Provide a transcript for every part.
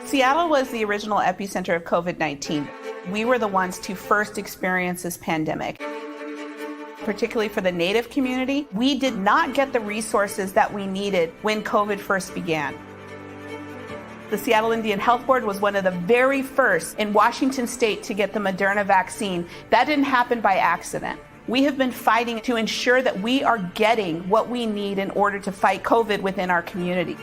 Seattle was the original epicenter of COVID-19. We were the ones to first experience this pandemic. Particularly for the Native community, we did not get the resources that we needed when COVID first began. The Seattle Indian Health Board was one of the very first in Washington State to get the Moderna vaccine. That didn't happen by accident. We have been fighting to ensure that we are getting what we need in order to fight COVID within our community.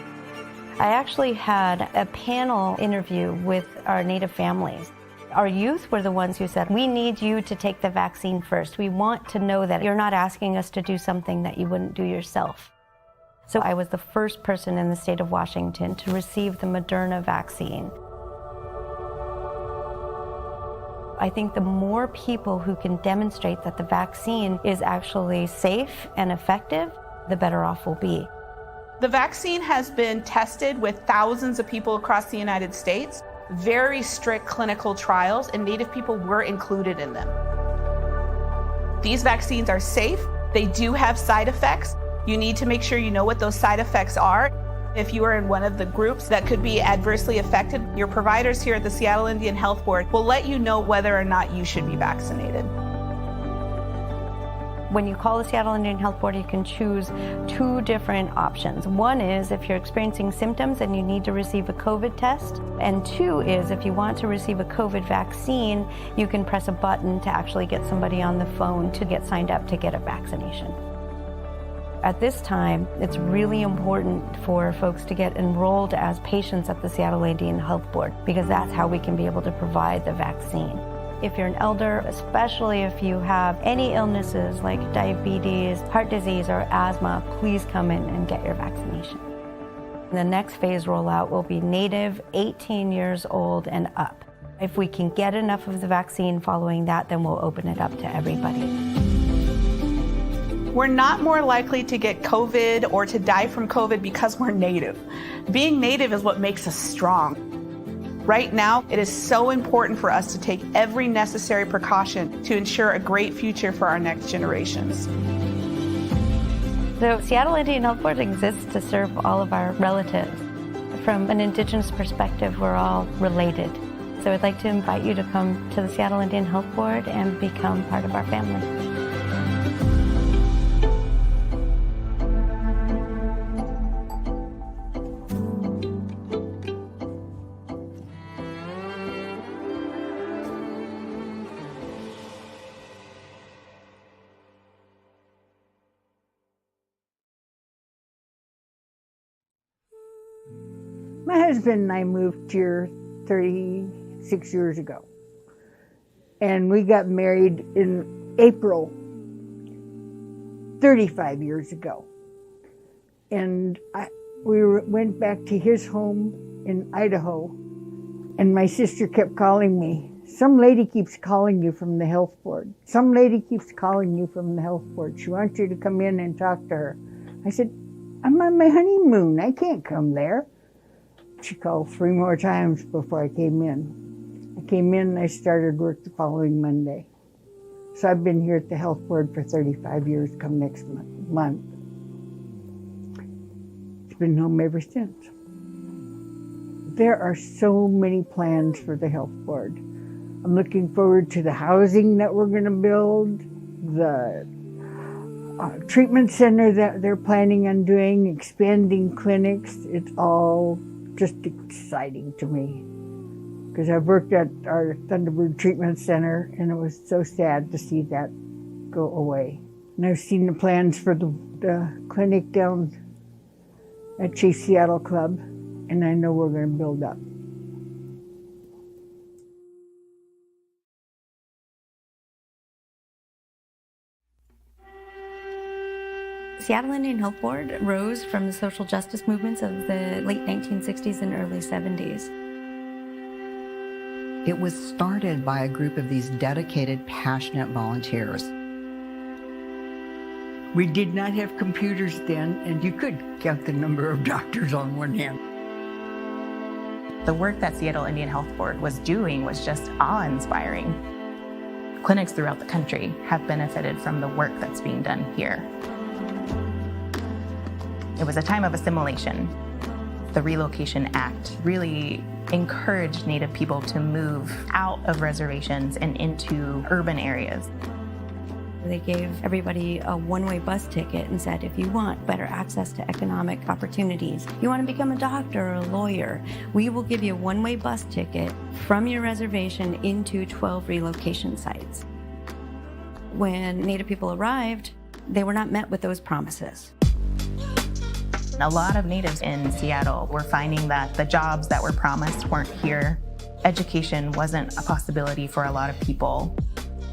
I actually had a panel interview with our Native families. Our youth were the ones who said, we need you to take the vaccine first. We want to know that you're not asking us to do something that you wouldn't do yourself. So I was the first person in the state of Washington to receive the Moderna vaccine. I think the more people who can demonstrate that the vaccine is actually safe and effective, the better off we'll be. The vaccine has been tested with thousands of people across the United States, very strict clinical trials, and Native people were included in them. These vaccines are safe. They do have side effects. You need to make sure you know what those side effects are. If you are in one of the groups that could be adversely affected, your providers here at the Seattle Indian Health Board will let you know whether or not you should be vaccinated. When you call the Seattle Indian Health Board, you can choose two different options. One is if you're experiencing symptoms and you need to receive a COVID test. And two is if you want to receive a COVID vaccine, you can press a button to actually get somebody on the phone to get signed up to get a vaccination. At this time, it's really important for folks to get enrolled as patients at the Seattle Indian Health Board because that's how we can be able to provide the vaccine. If you're an elder, especially if you have any illnesses like diabetes, heart disease, or asthma, please come in and get your vaccination. The next phase rollout will be Native 18 years old and up. If we can get enough of the vaccine following that, then we'll open it up to everybody. We're not more likely to get COVID or to die from COVID because we're Native. Being Native is what makes us strong. Right now, it is so important for us to take every necessary precaution to ensure a great future for our next generations. The Seattle Indian Health Board exists to serve all of our relatives. From an Indigenous perspective, we're all related. So I'd like to invite you to come to the Seattle Indian Health Board and become part of our family. My husband and I moved here 36 years ago. And we got married in April 35 years ago. And we went back to his home in Idaho. And my sister kept calling me. Some lady keeps calling you from the health board. Some lady keeps calling you from the health board. She wants you to come in and talk to her. I said, I'm on my honeymoon. I can't come there. She called 3 more times before I came in. I came in and I started work the following Monday. So I've been here at the health board for 35 years come next month. It's been home ever since. There are so many plans for the health board. I'm looking forward to the housing that we're going to build, the treatment center that they're planning on doing, expanding clinics. It's all just exciting to me because I've worked at our Thunderbird Treatment Center and it was so sad to see that go away. And I've seen the plans for the clinic down at Chase Seattle Club, and I know we're going to build up. Seattle Indian Health Board rose from the social justice movements of the late 1960s and early 70s. It was started by a group of these dedicated, passionate volunteers. We did not have computers then, and you could count the number of doctors on one hand. The work that Seattle Indian Health Board was doing was just awe-inspiring. Clinics throughout the country have benefited from the work that's being done here. It was a time of assimilation. The Relocation Act really encouraged Native people to move out of reservations and into urban areas. They gave everybody a one-way bus ticket and said, if you want better access to economic opportunities, you want to become a doctor or a lawyer, we will give you a one-way bus ticket from your reservation into 12 relocation sites. When Native people arrived, they were not met with those promises. A lot of Natives in Seattle were finding that the jobs that were promised weren't here. Education wasn't a possibility for a lot of people.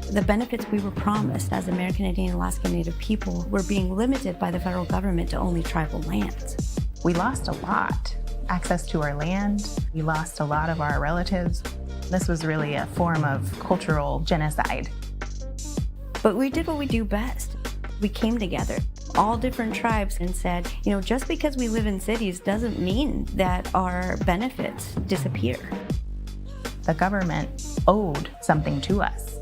The benefits we were promised as American Indian Alaska Native people were being limited by the federal government to only tribal lands. We lost a lot. Access to our land, we lost a lot of our relatives. This was really a form of cultural genocide. But we did what we do best. We came together, all different tribes, and said, just because we live in cities doesn't mean that our benefits disappear. The government owed something to us.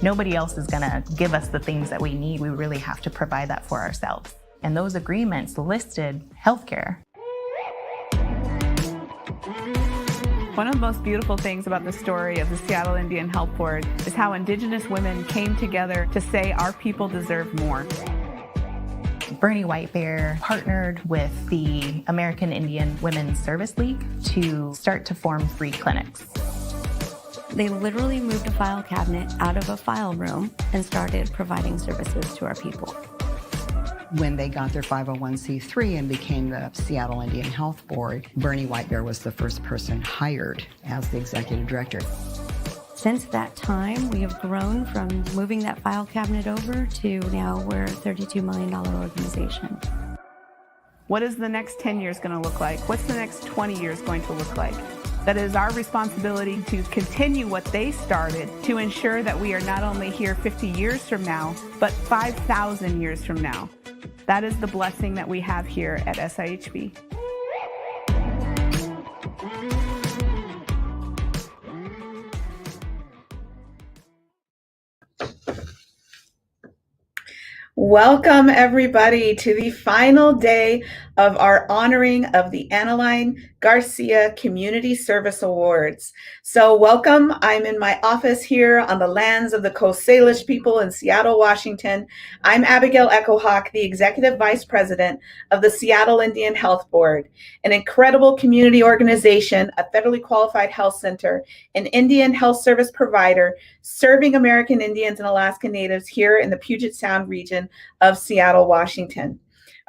Nobody else is gonna give us the things that we need. We really have to provide that for ourselves. And those agreements listed healthcare. One of the most beautiful things about the story of the Seattle Indian Health Board is how Indigenous women came together to say our people deserve more. Bernie White Bear partnered with the American Indian Women's Service League to start to form free clinics. They literally moved a file cabinet out of a file room and started providing services to our people. When they got their 501c3 and became the Seattle Indian Health Board, Bernie White Bear was the first person hired as the executive director. Since that time, we have grown from moving that file cabinet over to now we're a $32 million organization. What is the next 10 years going to look like? What's the next 20 years going to look like? That is our responsibility to continue what they started, to ensure that we are not only here 50 years from now, but 5,000 years from now. That is the blessing that we have here at SIHB. Welcome, everybody, to the final day of our honoring of the Adeline Garcia Community Service Awards. So welcome. I'm in my office here on the lands of the Coast Salish people in Seattle, Washington. I'm Abigail Echohawk, the Executive Vice President of the Seattle Indian Health Board, an incredible community organization, a federally qualified health center, an Indian health service provider serving American Indians and Alaska Natives here in the Puget Sound region of Seattle, Washington.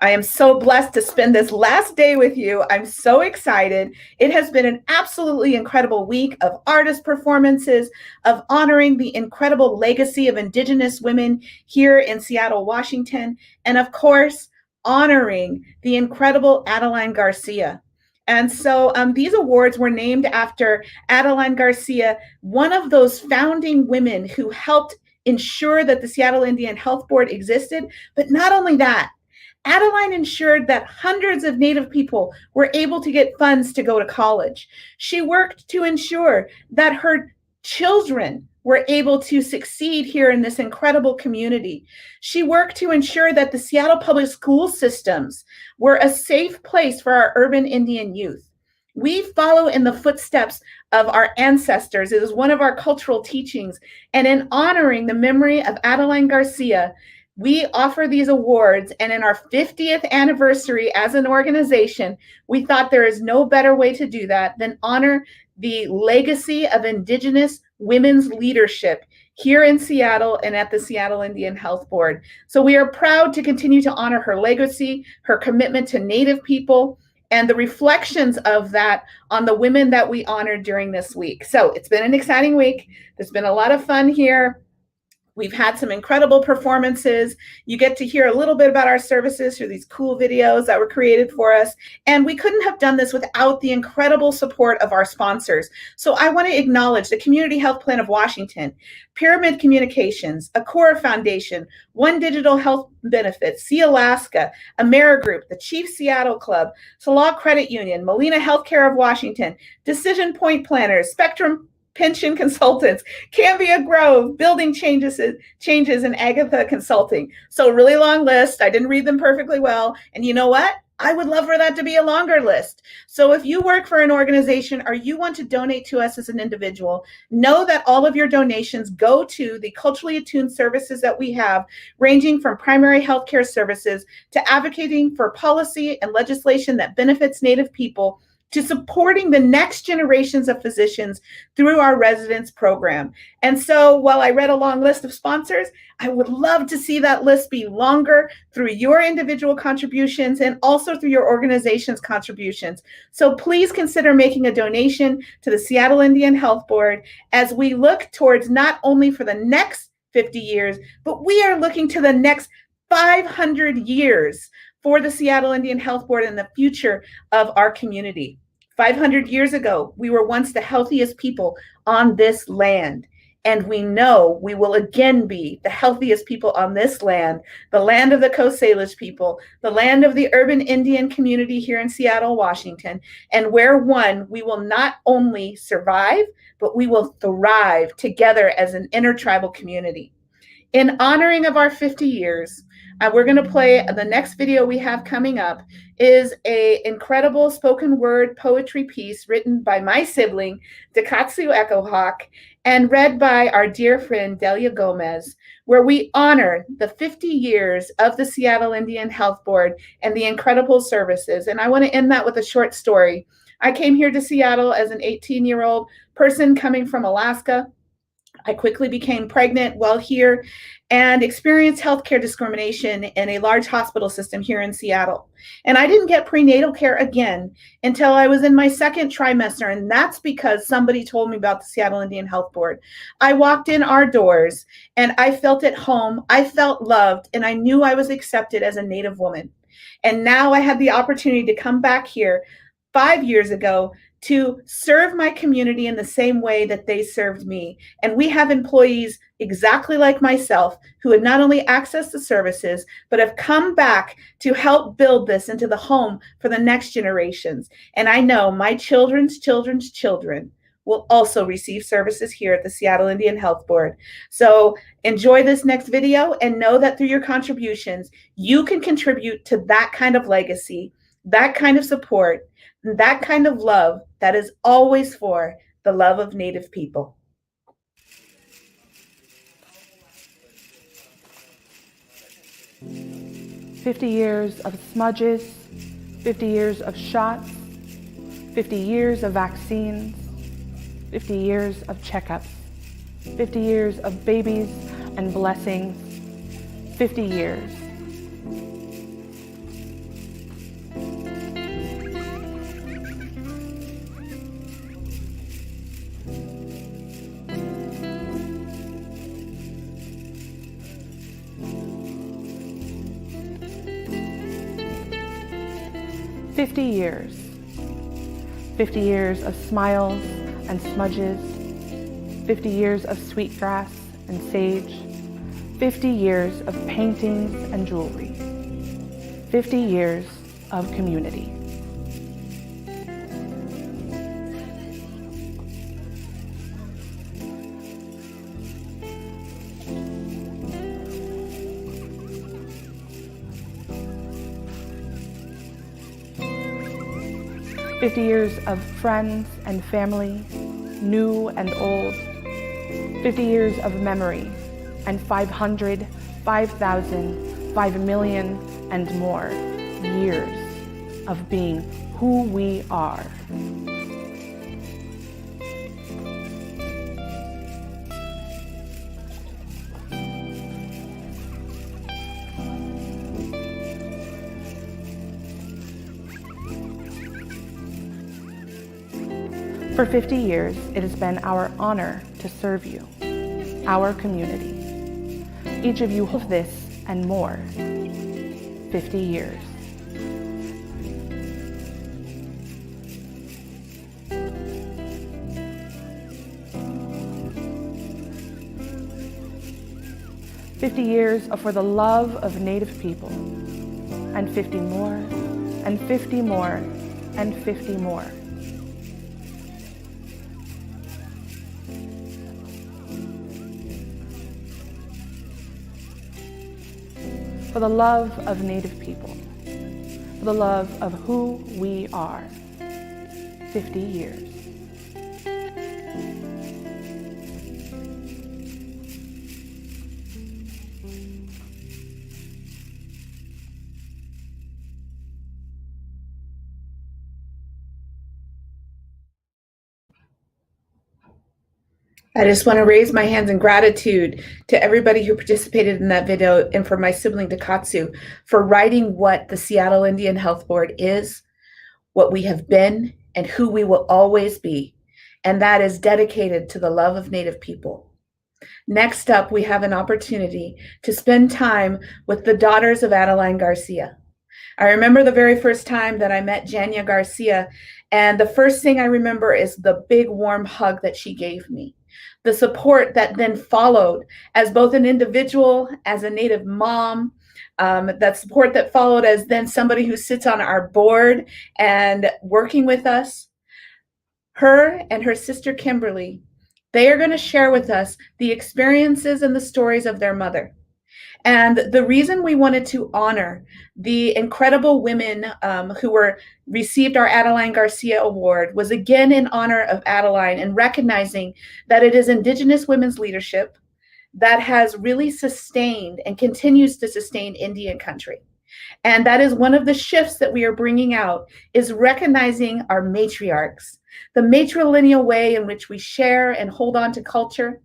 I am so blessed to spend this last day with you. I'm so excited. It has been an absolutely incredible week of artist performances, of honoring the incredible legacy of Indigenous women here in Seattle, Washington, and of course, honoring the incredible Adeline Garcia. And so these awards were named after Adeline Garcia, one of those founding women who helped ensure that the Seattle Indian Health Board existed. But not only that, Adeline ensured that hundreds of Native people were able to get funds to go to college. She worked to ensure that her children were able to succeed here in this incredible community. She worked to ensure that the Seattle public school systems were a safe place for our urban Indian youth. We follow in the footsteps of our ancestors. It is one of our cultural teachings. And in honoring the memory of Adeline Garcia, we offer these awards, and in our 50th anniversary as an organization, we thought there is no better way to do that than honor the legacy of Indigenous women's leadership here in Seattle and at the Seattle Indian Health Board. So we are proud to continue to honor her legacy, her commitment to Native people, and the reflections of that on the women that we honored during this week. So it's been an exciting week. There's been a lot of fun here. We've had some incredible performances. You get to hear a little bit about our services through these cool videos that were created for us. And we couldn't have done this without the incredible support of our sponsors. So I want to acknowledge the Community Health Plan of Washington, Pyramid Communications, Acora Foundation, One Digital Health Benefits, See Alaska, Amerigroup, the Chief Seattle Club, Salah Credit Union, Molina Healthcare of Washington, Decision Point Planners, Spectrum Pension Consultants, Cambia Grove, Building Changes, and Agatha Consulting. So really long list. I didn't read them perfectly well. And you know what? I would love for that to be a longer list. So if you work for an organization or you want to donate to us as an individual, know that all of your donations go to the culturally attuned services that we have, ranging from primary healthcare services to advocating for policy and legislation that benefits Native people, to supporting the next generations of physicians through our residence program. And so while I read a long list of sponsors, I would love to see that list be longer through your individual contributions and also through your organization's contributions. So please consider making a donation to the Seattle Indian Health Board as we look towards not only for the next 50 years, but we are looking to the next 500 years for the Seattle Indian Health Board and the future of our community. 500 years ago, we were once the healthiest people on this land. And we know we will again be the healthiest people on this land, the land of the Coast Salish people, the land of the urban Indian community here in Seattle, Washington, and where one, we will not only survive, but we will thrive together as an intertribal community. In honoring of our 50 years, we're going to play the next video we have coming up is an incredible spoken word poetry piece written by my sibling, Dekatsu Echohawk, and read by our dear friend, Delia Gomez, where we honor the 50 years of the Seattle Indian Health Board and the incredible services. And I want to end that with a short story. I came here to Seattle as an 18-year-old person coming from Alaska. I quickly became pregnant while here and experienced healthcare discrimination in a large hospital system here in Seattle. And I didn't get prenatal care again until I was in my second trimester. And that's because somebody told me about the Seattle Indian Health Board. I walked in our doors and I felt at home. I felt loved, and I knew I was accepted as a Native woman. And now I had the opportunity to come back here 5 years ago to serve my community in the same way that they served me. And we have employees exactly like myself who have not only accessed the services, but have come back to help build this into the home for the next generations. And I know my children's children's children will also receive services here at the Seattle Indian Health Board. So enjoy this next video and know that through your contributions, you can contribute to that kind of legacy, that kind of support, that kind of love that is always for the love of Native people. "50 years of smudges, 50 years of shots, 50 years of vaccines, 50 years of checkups, 50 years of babies and blessings, 50 years. "50 years of smiles and smudges, 50 years of sweetgrass and sage, 50 years of paintings and jewelry, 50 years of community." "50 years of friends and family, new and old, 50 years of memory, and 500, 5,000, 5 million, and more years of being who we are. For 50 years, it has been our honor to serve you, our community. Each of you holds this and more. 50 years. "50 years for the love of Native people, and 50 more, and 50 more, and 50 more. For the love of Native people, for the love of who we are. 50 years. I just want to raise my hands in gratitude to everybody who participated in that video and for my sibling Takatsu for writing what the Seattle Indian Health Board is, what we have been, and who we will always be. And that is dedicated to the love of Native people. Next up, we have an opportunity to spend time with the daughters of Adeline Garcia. I remember the very first time that I met Jania Garcia, and the first thing I remember is the big warm hug that she gave me. The support that then followed as both an individual, as a Native mom, that support that followed as then somebody who sits on our board and working with us. Her and her sister Kimberly, they are going to share with us the experiences and the stories of their mother. And the reason we wanted to honor the incredible women who received our Adeline Garcia Award was again in honor of Adeline and recognizing that it is Indigenous women's leadership that has really sustained and continues to sustain Indian country. And that is one of the shifts that we are bringing out, is recognizing our matriarchs, the matrilineal way in which we share and hold on to culture,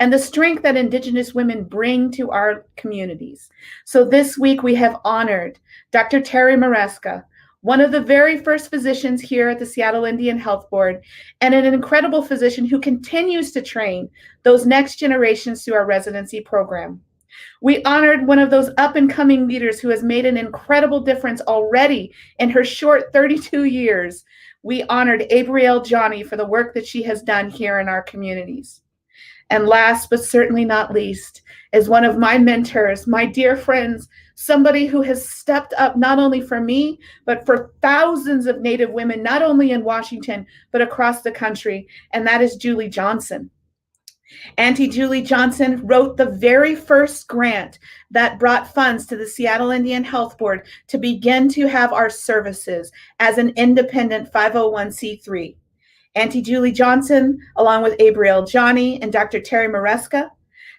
and the strength that Indigenous women bring to our communities. So this week we have honored Dr. Terry Maresca, one of the very first physicians here at the Seattle Indian Health Board, and an incredible physician who continues to train those next generations through our residency program. We honored one of those up-and-coming leaders who has made an incredible difference already in her short 32 years. We honored Abigail Jania for the work that she has done here in our communities. And last but certainly not least is one of my mentors, my dear friends, somebody who has stepped up not only for me, but for thousands of Native women, not only in Washington, but across the country, and that is Julie Johnson. Auntie Julie Johnson wrote the very first grant that brought funds to the Seattle Indian Health Board to begin to have our services as an independent 501c3. Auntie Julie Johnson, along with Abigail Jania and Dr. Terry Maresca,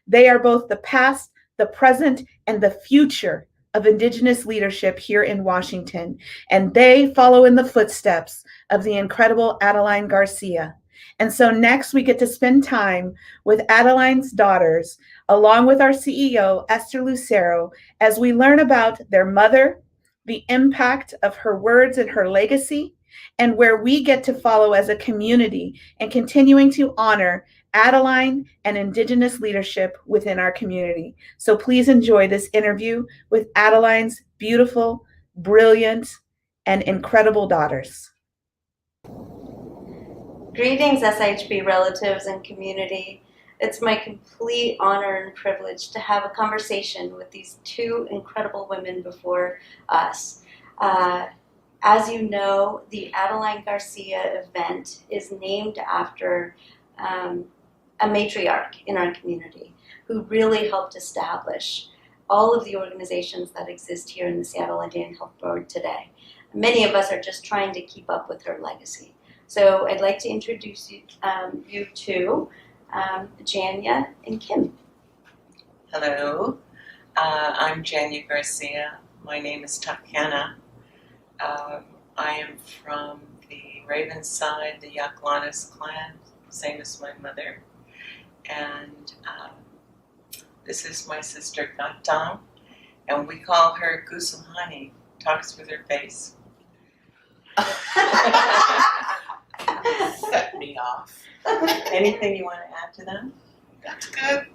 they are both the past, the present, and the future of Indigenous leadership here in Washington. And they follow in the footsteps of the incredible Adeline Garcia. And so next we get to spend time with Adeline's daughters, along with our CEO, Esther Lucero, as we learn about their mother, the impact of her words and her legacy, and where we get to follow as a community and continuing to honor Adeline and Indigenous leadership within our community. So please enjoy this interview with Adeline's beautiful, brilliant, and incredible daughters. Greetings, SHB relatives and community. It's my complete honor and privilege to have a conversation with these two incredible women before us. As you know, the Adeline Garcia event is named after a matriarch in our community who really helped establish all of the organizations that exist here in the Seattle Indian Health Board today. Many of us are just trying to keep up with her legacy. So I'd like to introduce you to Jania and Kim. Hello, I'm Jania Garcia. My name is Takana. I am from the Raven side, the Yaqui clan, same as my mother. And this is my sister Gatang, and we call her Gusumhani, talks with her face. Set me off. Anything you want to add to them? That's good.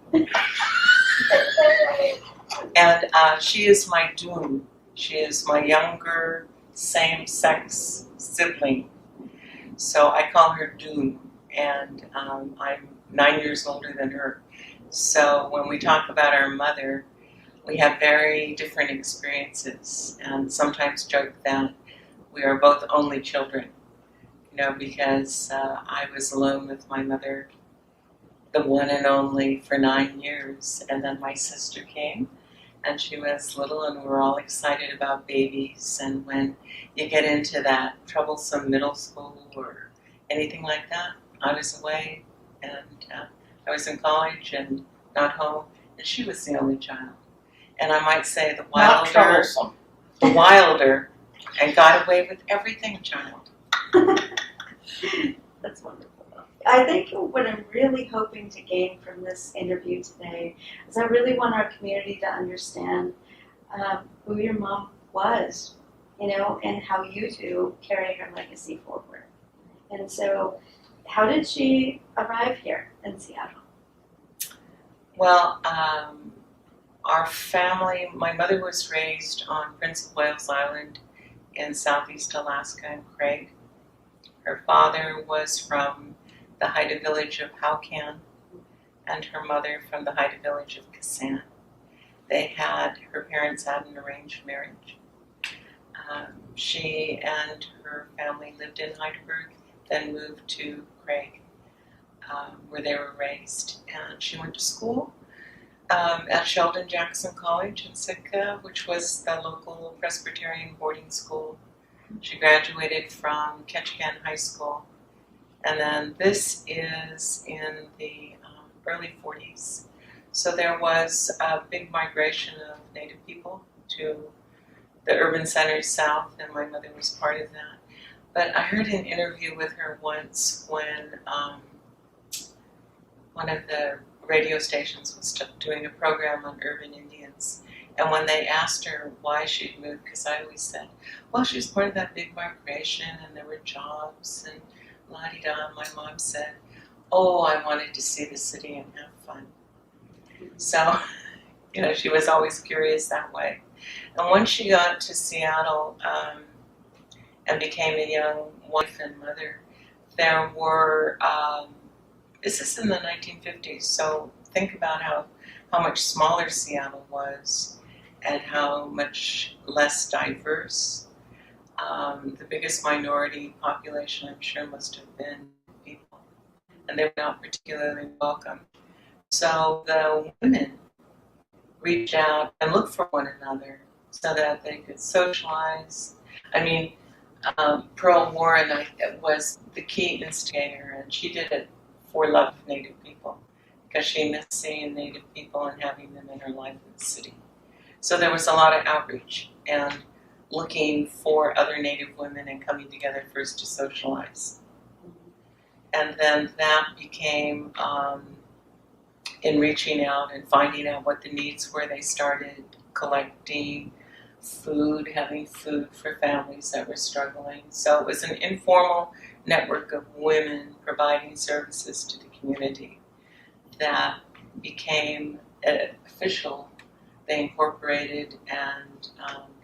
And she is my doom. She is my younger same-sex sibling. So I call her Doom, and I'm 9 years older than her. So when we talk about our mother, we have very different experiences, and sometimes joke that we are both only children, because I was alone with my mother, the one and only, for 9 years, and then my sister came, and she was little, and we were all excited about babies. And when you get into that troublesome middle school or anything like that, I was away, and I was in college and not home, and she was the only child. And I might say the wilder, and got away with everything child. That's wonderful. I think what I'm really hoping to gain from this interview today is I really want our community to understand who your mom was, and how you two carry her legacy forward. And so, how did she arrive here in Seattle? Well, our family, my mother was raised on Prince of Wales Island in southeast Alaska in Craig. Her father was from the Haida village of Haukan, and her mother from the Haida village of Kasan. Her parents had an arranged marriage. She and her family lived in Heidelberg, then moved to Craig, where they were raised. And she went to school at Sheldon Jackson College in Sitka, which was the local Presbyterian boarding school. She graduated from Ketchikan High School. And then this is in the early 40s. So there was a big migration of Native people to the urban centers south, and my mother was part of that. But I heard an interview with her once when one of the radio stations was doing a program on urban Indians. And when they asked her why she'd moved, because I always said, well, she was part of that big migration and there were jobs and la-di-da, my mom said, oh, I wanted to see the city and have fun. So, she was always curious that way. And once she got to Seattle and became a young wife and mother, there were, this is in the 1950s, so think about how much smaller Seattle was and how much less diverse. The biggest minority population, I'm sure, must have been people, and they were not particularly welcome. So the women reached out and looked for one another so that they could socialize. I mean, Pearl Warren was the key instigator, and she did it for love of Native people because she missed seeing Native people and having them in her life in the city. So there was a lot of outreach and looking for other Native women and coming together first to socialize. And then that became, in reaching out and finding out what the needs were, they started collecting food, having food for families that were struggling. So it was an informal network of women providing services to the community that became official. They incorporated and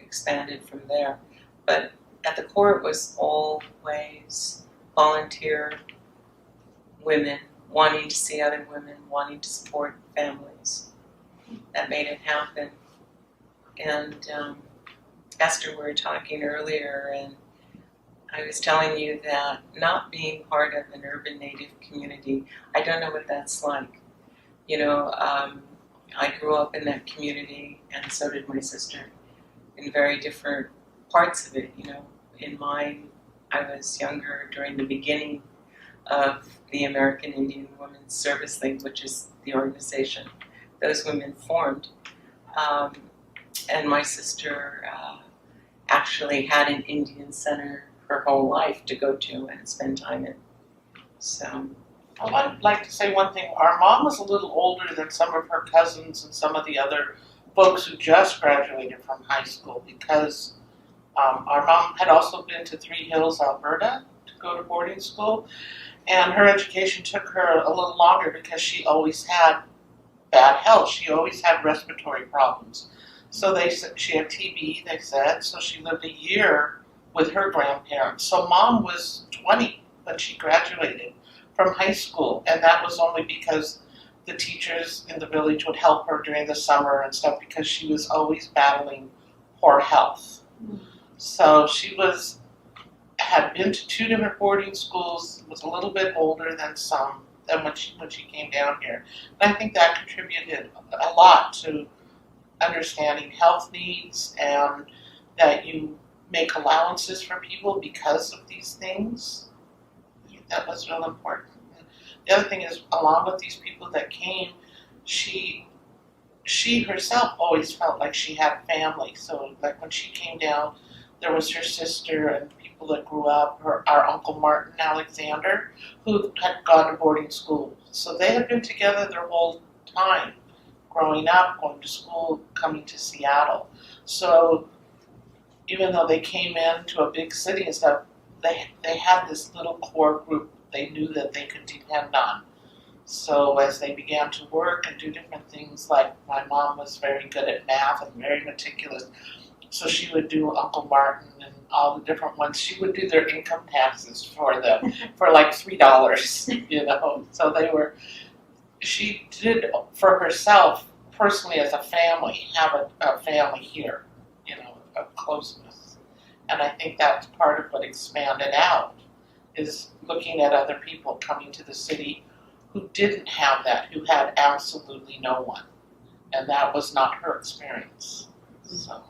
expanded from there. But at the core, it was always volunteer women wanting to see other women, wanting to support families. That made it happen. And Esther, we were talking earlier, and I was telling you that not being part of an urban Native community, I don't know what that's like. I grew up in that community, and so did my sister, in very different parts of it. In mine, I was younger during the beginning of the American Indian Women's Service League, which is the organization those women formed. And my sister actually had an Indian center her whole life to go to and spend time in. So I'd like to say one thing. Our mom was a little older than some of her cousins and some of the other folks who just graduated from high school because our mom had also been to Three Hills, Alberta to go to boarding school. And her education took her a little longer because she always had bad health. She always had respiratory problems. So she had TB, they said, so she lived a year with her grandparents. So Mom was 20 when she graduated from high school, and that was only because the teachers in the village would help her during the summer and stuff because she was always battling poor health. So she had been to 2 different boarding schools, was a little bit older than when she came down here. And I think that contributed a lot to understanding health needs and that you make allowances for people because of these things. I think that was real important. The other thing is, along with these people that came, she herself always felt like she had family. So like when she came down, there was her sister and people that grew up, our Uncle Martin Alexander, who had gone to boarding school. So they had been together their whole time, growing up, going to school, coming to Seattle. So even though they came into a big city and stuff, they had this little core group they knew that they could depend on. So as they began to work and do different things, like my mom was very good at math and very meticulous, so she would do Uncle Martin and all the different ones. She would do their income taxes for them for like $3, you know. So she did for herself personally as a family, have a family here, you know, a closeness. And I think that's part of what expanded out, is looking at other people coming to the city who didn't have that, who had absolutely no one. And that was not her experience. So.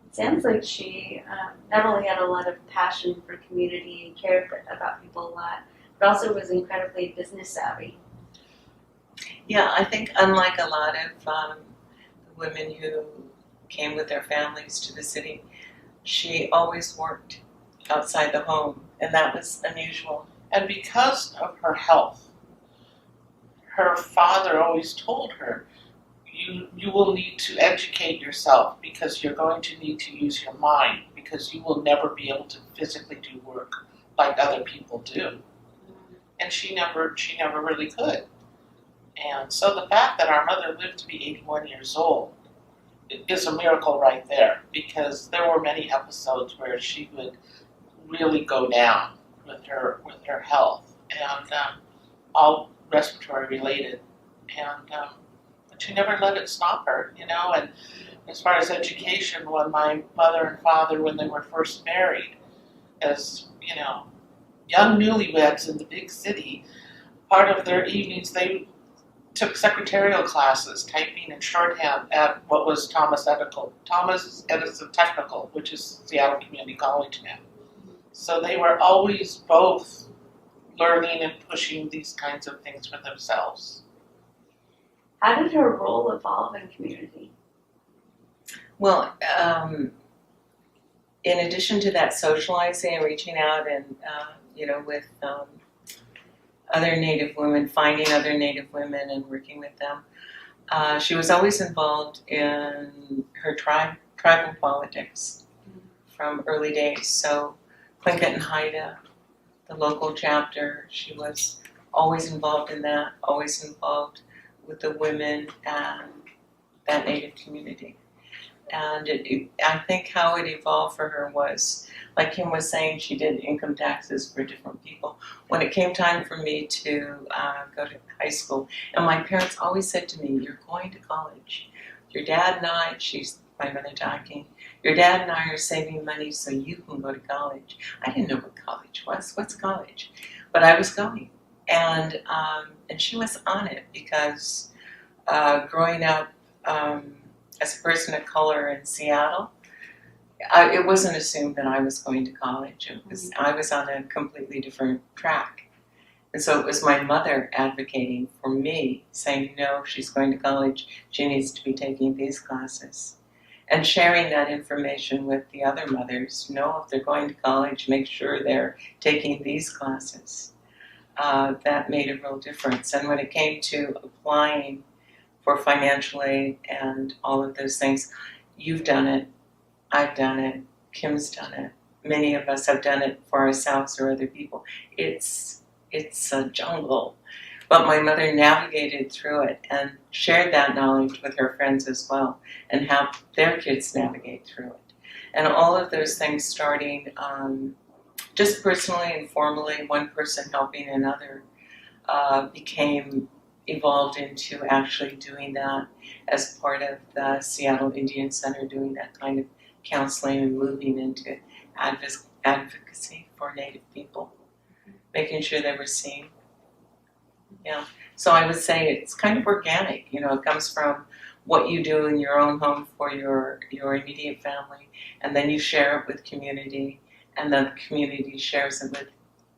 It sounds like she not only had a lot of passion for community and cared about people a lot, but also was incredibly business savvy. Yeah, I think unlike a lot of the women who came with their families to the city, she always worked outside the home, and that was unusual. And because of her health, her father always told her, you will need to educate yourself because you're going to need to use your mind because you will never be able to physically do work like other people do. And she never really could. And so the fact that our mother lived to be 81 years old is a miracle right there, because there were many episodes where she would really go down with her health, and all respiratory related, and but she never let it stop her, you know. And as far as education, when my mother and father, when they were first married, as you know, young newlyweds in the big city, part of their evenings they took secretarial classes, typing and shorthand at what was Thomas Edison Technical, which is Seattle Community College now. So they were always both learning and pushing these kinds of things for themselves. How did her role evolve in community? Well, in addition to that socializing and reaching out and, with other Native women, finding other Native women and working with them, she was always involved in her tribal politics from early days. So Quileute and Haida, the local chapter, she was always involved in that, always involved with the women and that Native community. And I think how it evolved for her was, like Kim was saying, she did income taxes for different people. When it came time for me to go to high school, and my parents always said to me, "You're going to college. Your dad and I," she's my mother talking, "your dad and I are saving money so you can go to college." I didn't know what college was. What's college? But I was going. And she was on it because growing up as a person of color in Seattle, it wasn't assumed that I was going to college. I was on a completely different track. And so it was my mother advocating for me, saying, no, she's going to college, she needs to be taking these classes. And sharing that information with the other mothers, know if they're going to college, make sure they're taking these classes. That made a real difference. And when it came to applying for financial aid and all of those things, you've done it, I've done it, Kim's done it, many of us have done it for ourselves or other people. It's a jungle. But my mother navigated through it and shared that knowledge with her friends as well, and helped their kids navigate through it. And all of those things starting just personally and formally, one person helping another, evolved into actually doing that as part of the Seattle Indian Center, doing that kind of counseling and moving into advocacy for Native people, making sure they were seen. Yeah. So I would say it's kind of organic. It comes from what you do in your own home for your immediate family, and then you share it with community, and then the community shares it with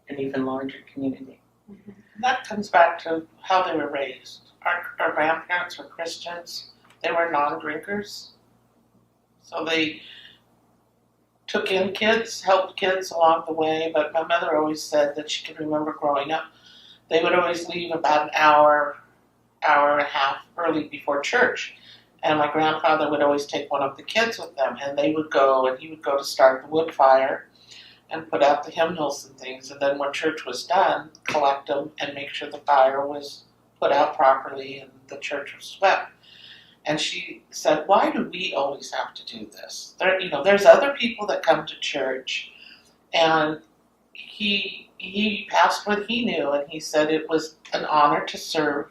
an even larger community. That comes back to how they were raised. Our grandparents were Christians. They were non-drinkers. So they took in kids, helped kids along the way, but my mother always said that she could remember growing up, they would always leave about an hour and a half early before church. And my grandfather would always take one of the kids with them, and they would go, and he would go to start the wood fire and put out the hymnals and things, and then when church was done, collect them and make sure the fire was put out properly and the church was swept. And she said, why do we always have to do this? There's other people that come to church, and he passed what he knew, and he said it was an honor to serve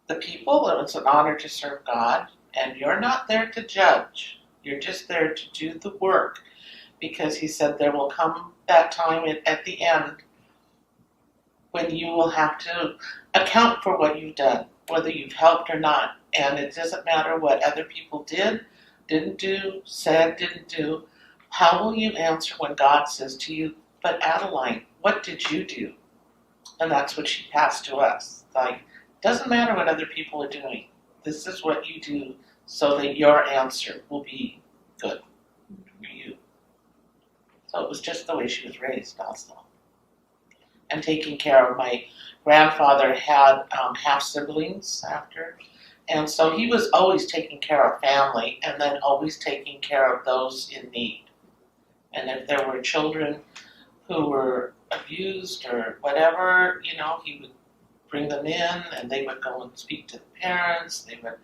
the people, it was an honor to serve God, and you're not there to judge. You're just there to do the work, because he said there will come that time at the end when you will have to account for what you've done, whether you've helped or not. And it doesn't matter what other people did, didn't do, said, didn't do. How will you answer when God says to you, but Adeline, what did you do? And that's what she passed to us. Like, doesn't matter what other people are doing. This is what you do so that your answer will be good for you. So it was just the way she was raised also. And taking care of my grandfather had half siblings after. And so he was always taking care of family and then always taking care of those in need. And if there were children who were abused or whatever, he would bring them in and they would go and speak to the parents. They would.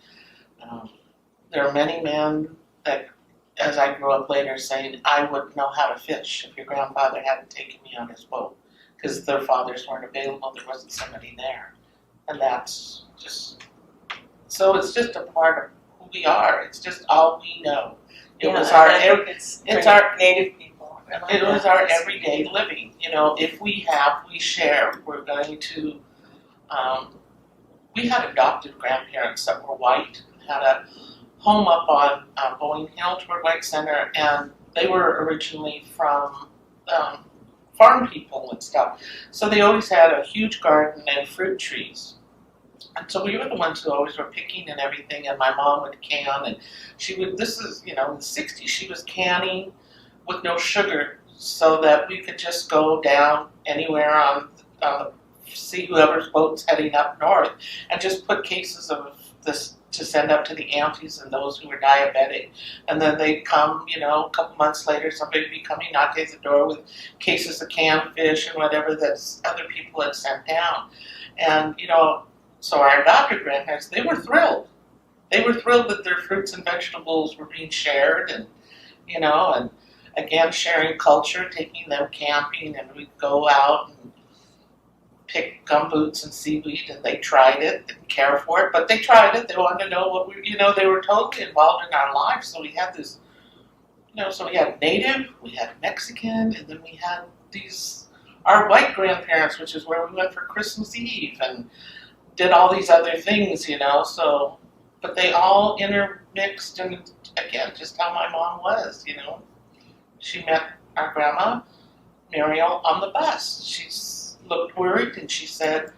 There are many men that, as I grew up later, saying, I wouldn't know how to fish if your grandfather hadn't taken me on his boat because their fathers weren't available, there wasn't somebody there. And that's just, so it's just a part of who we are. It's just all we know. It was our, it's our native people. It was our everyday living. If we share. We're going to, we had adopted grandparents that were white, had a home up on Boeing Hill toward White Center, and they were originally from farm people and stuff. So they always had a huge garden and fruit trees. And so we were the ones who always were picking and everything, and my mom would can, and she would, this is, in the 60s, she was canning with no sugar so that we could just go down anywhere on see whoever's boat's heading up north and just put cases of this to send up to the aunties and those who were diabetic. And then they'd come, a couple months later, somebody would be coming, knocking at the door with cases of canned fish and whatever that other people had sent down. And, so our adopted grandparents, they were thrilled. They were thrilled that their fruits and vegetables were being shared and, and again, sharing culture, taking them camping, and we'd go out and pick gumboots and seaweed, and they tried it, didn't care for it, but they tried it. They wanted to know what they were totally involved in our lives. So we had this, so we had Native, we had Mexican, and then we had our white grandparents, which is where we went for Christmas Eve and did all these other things, so, but they all intermixed, and again, just how my mom was, She met our grandma, Muriel, on the bus. She looked worried, and she said,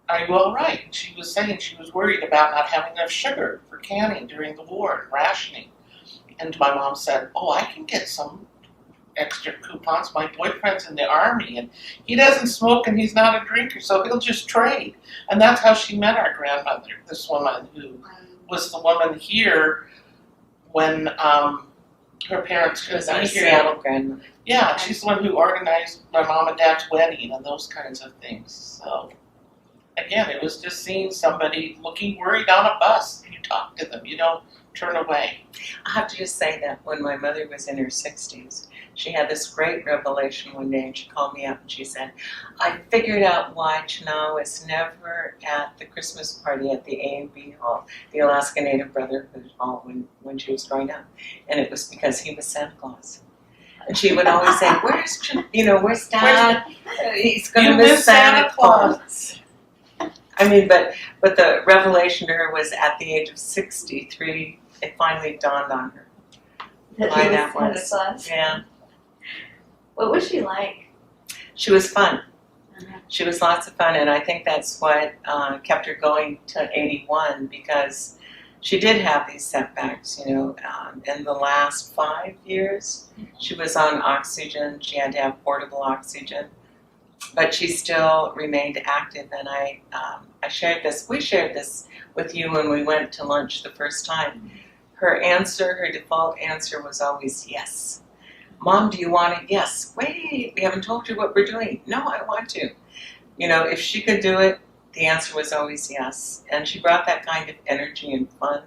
are you all right? And she was saying she was worried about not having enough sugar for canning during the war and rationing. And my mom said, oh, I can get some extra coupons. My boyfriend's in the Army, and he doesn't smoke, and he's not a drinker, so he'll just trade. And that's how she met our grandmother, this woman who was the woman here when her parents couldn't be here. Seattle grandmother. Yeah, she's the one who organized my mom and dad's wedding and those kinds of things. So, again, it was just seeing somebody looking worried on a bus. You talk to them, you don't turn away. I have to just say that when my mother was in her 60s, she had this great revelation one day, and she called me up and she said, I figured out why Chana was never at the Christmas party at the A&B Hall, the Alaska Native Brotherhood Hall, when she was growing up. And it was because he was Santa Claus. And she would always say, where's Dad? He's going to miss Santa Claus. I mean, but the revelation to her was at the age of 63. It finally dawned on her. That why he that was was. Santa Claus. Yeah, What was she like? she was fun. Uh-huh. She was lots of fun, and I think that's what kept her going to 81, because she did have these setbacks. You know, in the last 5 years, she was on oxygen. She had to have portable oxygen, but she still remained active. And I shared this. We shared this with you when we went to lunch the first time. Her default answer was always yes. Mom, do you want it? Yes. Wait, we haven't told you what we're doing. No, I want to. You know, if she could do it, the answer was always yes. And she brought that kind of energy and fun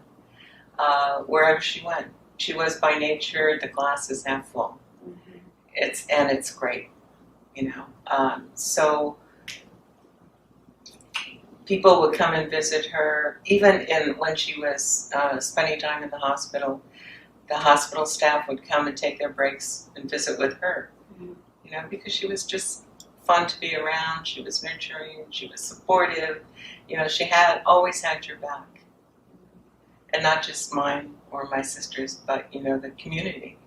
wherever she went. She was by nature, the glass is half full. It's great, you know. So people would come and visit her, even when she was spending time in the hospital staff would come and take their breaks and visit with her, you know, because she was just fun to be around. She was nurturing, she was supportive, you know, she always had your back. And not just mine or my sisters, but, you know, the community.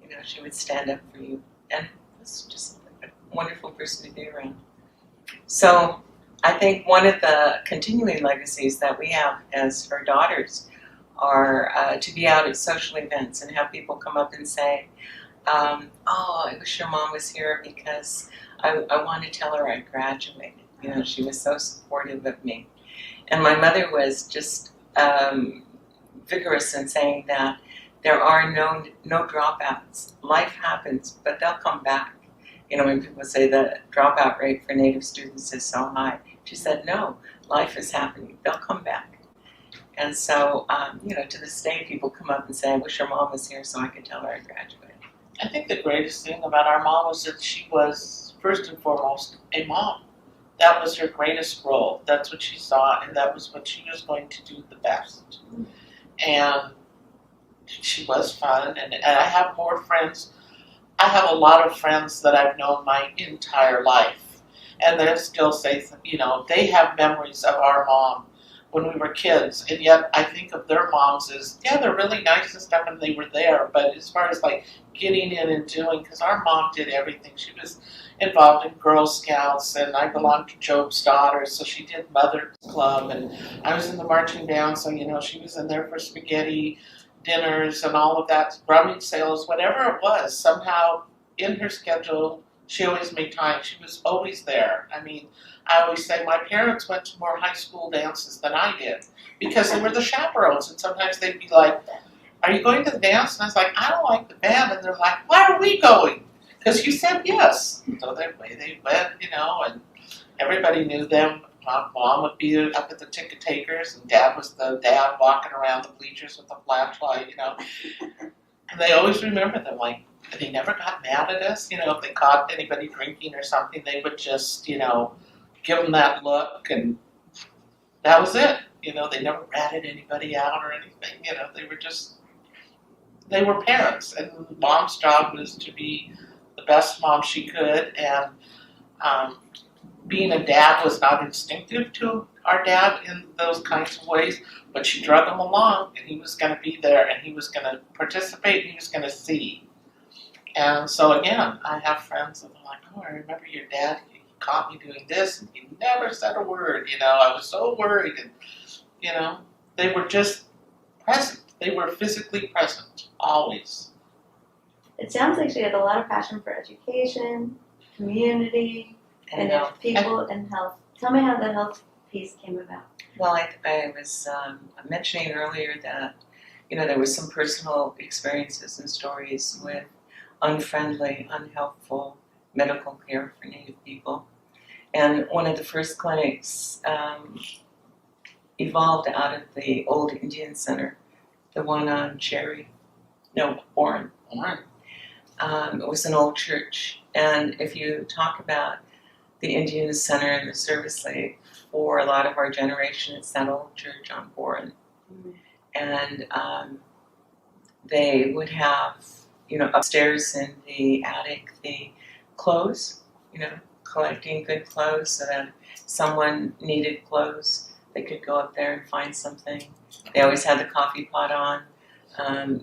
You know, she would stand up for you, and was just a wonderful person to be around. So I think one of the continuing legacies that we have as her daughters are to be out at social events and have people come up and say, oh, I wish your mom was here because I want to tell her I graduated. You know, she was so supportive of me. And my mother was just vigorous in saying that there are no dropouts. Life happens, but they'll come back. You know, when people say the dropout rate for Native students is so high, she said, no, life is happening. They'll come back. And so, you know, to this day, people come up and say, I wish your mom was here so I could tell her I graduated. I think the greatest thing about our mom was that she was, first and foremost, a mom. That was her greatest role. That's what she saw, and that was what she was going to do the best. And she was fun, and I have more friends. I have a lot of friends that I've known my entire life, and they still say, you know, they have memories of our mom when we were kids, and yet I think of their moms as, yeah, they're really nice and stuff, and they were there, but as far as like getting in and doing, because our mom did everything. She was involved in Girl Scouts, and I belonged to Job's Daughters, so she did Mother's Club, and I was in the marching band, so, you know, she was in there for spaghetti dinners and all of that, rummage sales, whatever it was, somehow in her schedule, she always made time. She was always there. I mean, I always say my parents went to more high school dances than I did because they were the chaperones, and sometimes they'd be like, are you going to the dance? And I was like, I don't like the band. And they're like, why are we going? Because you said yes. So they went, you know, and everybody knew them. Mom would be up at the ticket takers, and Dad was the dad walking around the bleachers with a flashlight, you know. And they always remember them. Like, they never got mad at us, you know, if they caught anybody drinking or something, they would just, you know, give them that look, and that was it. You know, they never ratted anybody out or anything, you know, they were parents, and Mom's job was to be the best mom she could, and being a dad was not instinctive to our dad in those kinds of ways, but she drug him along, and he was going to be there, and he was going to participate, and he was going to see. And so again, I have friends that are like, oh, I remember your dad, he caught me doing this, and he never said a word, you know, I was so worried, and, you know, they were just present. They were physically present, always. It sounds like she had a lot of passion for education, community, and people, and health. Tell me how the health piece came about. Well, I was mentioning earlier that, you know, there was some personal experiences and stories with unfriendly, unhelpful medical care for Native people. And one of the first clinics evolved out of the old Indian Center, the one on Warren. It was an old church. And if you talk about the Indian Center and the Service League, for a lot of our generation, it's that old church on Warren. And they would have, you know, upstairs in the attic, the clothes, you know, collecting good clothes so that if someone needed clothes, they could go up there and find something. They always had the coffee pot on.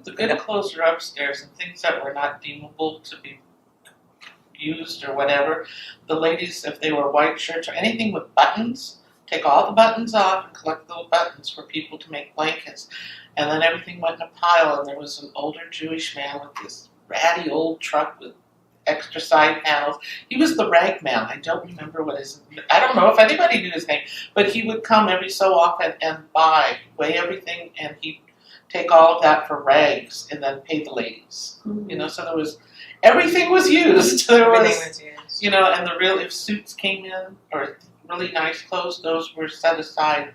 The good clothes are upstairs, and things that were not deemable to be used or whatever. The ladies, if they were white shirts or anything with buttons, take all the buttons off and collect those buttons for people to make blankets. And then everything went in a pile, and there was an older Jewish man with this ratty old truck with extra side panels. He was the rag man. I don't remember I don't know if anybody knew his name, but he would come every so often and weigh everything, and he'd take all of that for rags and then pay the ladies. Mm-hmm. So everything was used. Everything was used. And if suits came in, or really nice clothes, those were set aside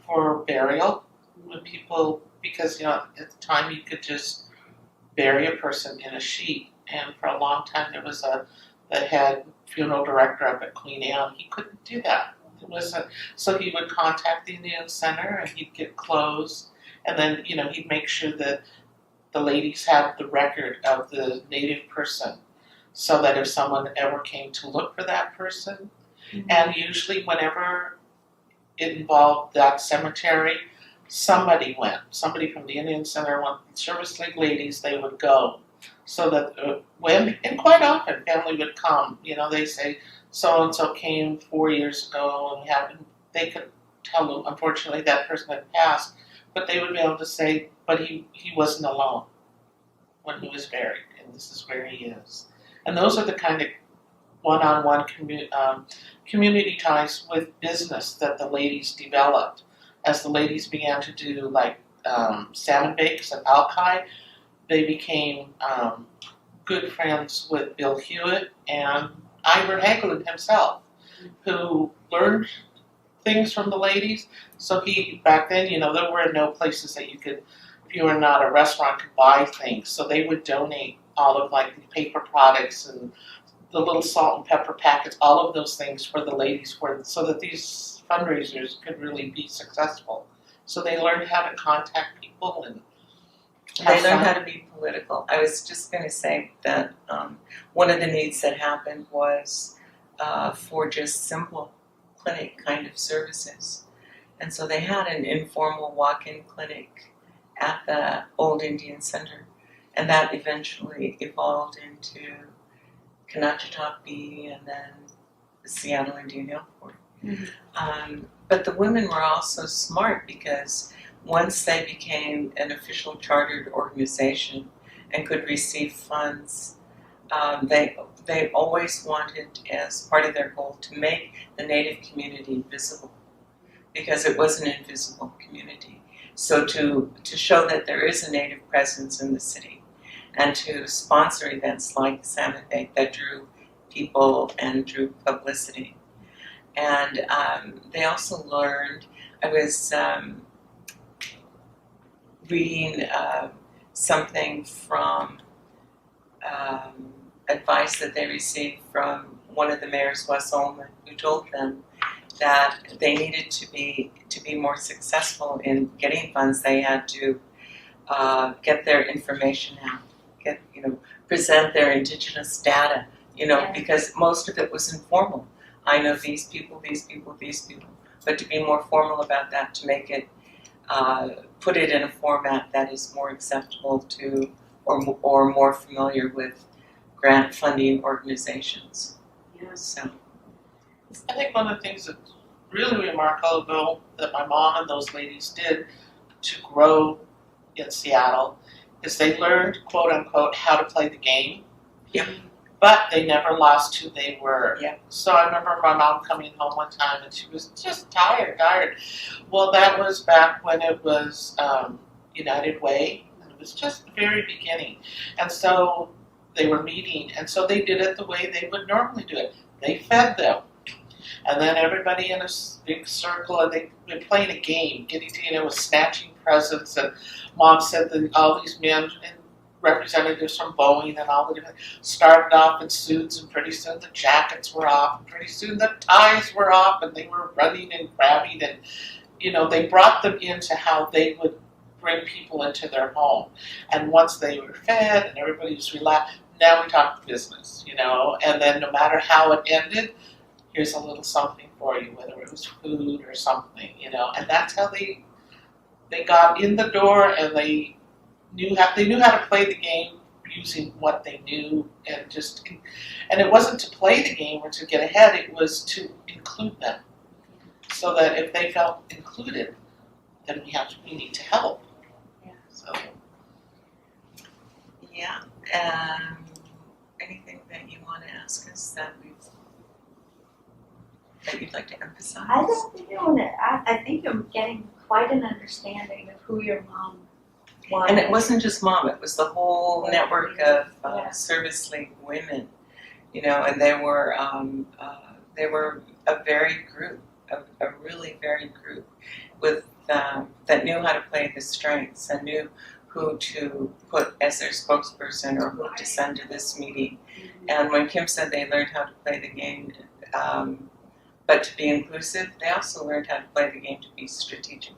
for burial when people, because at the time you could just bury a person in a sheet, and for a long time there was the head funeral director up at Queen Anne. He couldn't do that. So he would contact the Indian Center, and he'd get clothes, and then he'd make sure that the ladies had the record of the native person, so that if someone ever came to look for that person, and usually whenever it involved that cemetery, somebody went. Somebody from the Indian Center went. Service League ladies, they would go, so that and quite often family would come. They say so and so came 4 years ago, and they could tell them, unfortunately, that person had passed, but they would be able to say, but he wasn't alone when he was buried, and this is where he is. And those are the kind of one-on-one community ties with business that the ladies developed. As the ladies began to do salmon bakes at Alki, they became good friends with Bill Hewitt and Ivor Hagelin himself, who learned things from the ladies. So back then, there were no places that you could, if you were not a restaurant, could buy things. So they would donate all of the paper products and the little salt and pepper packets, all of those things for the ladies, so that these fundraisers could really be successful. So they learned how to contact people, and they learned how to be political. I was just going to say that one of the needs that happened was for just simple clinic kind of services. And so they had an informal walk-in clinic at the old Indian Center, and that eventually evolved into Kanachitopi and then the Seattle Indian Health Board. But the women were also smart, because once they became an official chartered organization and could receive funds, they always wanted, as part of their goal, to make the Native community visible, because it was an invisible community. So to show that there is a Native presence in the city, and to sponsor events like Salmon Bake that drew people and drew publicity. And they also learned, I was reading something from advice that they received from one of the mayors, Wes Ullman, who told them that they needed to be more successful in getting funds. They had to get their information out, present their indigenous data, because most of it was informal. I know these people, but to be more formal about that, to make it, put it in a format that is more acceptable to, or more familiar with grant funding organizations. So I think one of the things that's really remarkable that my mom and those ladies did to grow in Seattle is they learned, quote unquote, how to play the game. Yep. But they never lost who they were. Yep. So I remember my mom coming home one time and she was just tired. Well, that was back when it was United Way, and it was just the very beginning. And so they were meeting, and so they did it the way they would normally do it. They fed them. And then everybody in a big circle, and they'd been playing a game, getting to, snatching presents. And Mom said that all these men and representatives from Boeing and all the different started off in suits, and pretty soon the jackets were off, and pretty soon the ties were off, and they were running and grabbing, and they brought them into how they would bring people into their home. And once they were fed and everybody was relaxed, now we talk business, you know, and then no matter how it ended, here's a little something for you, whether it was food or something, you know, and that's how they got in the door, and they knew how to play the game using what they knew, and it wasn't to play the game or to get ahead, it was to include them, so that if they felt included, then we need to help. Yeah. So. Yeah. Anything that you want to ask us that you'd like to emphasize? I don't think I want to. I think you're getting quite an understanding of who your mom was. And it wasn't just mom; it was the whole network of Yeah. service league women, you know, and they were a varied group, a really varied group, with that knew how to play the strengths and knew who to put as their spokesperson or who to send to this meeting. And when Kim said they learned how to play the game, but to be inclusive, they also learned how to play the game to be strategic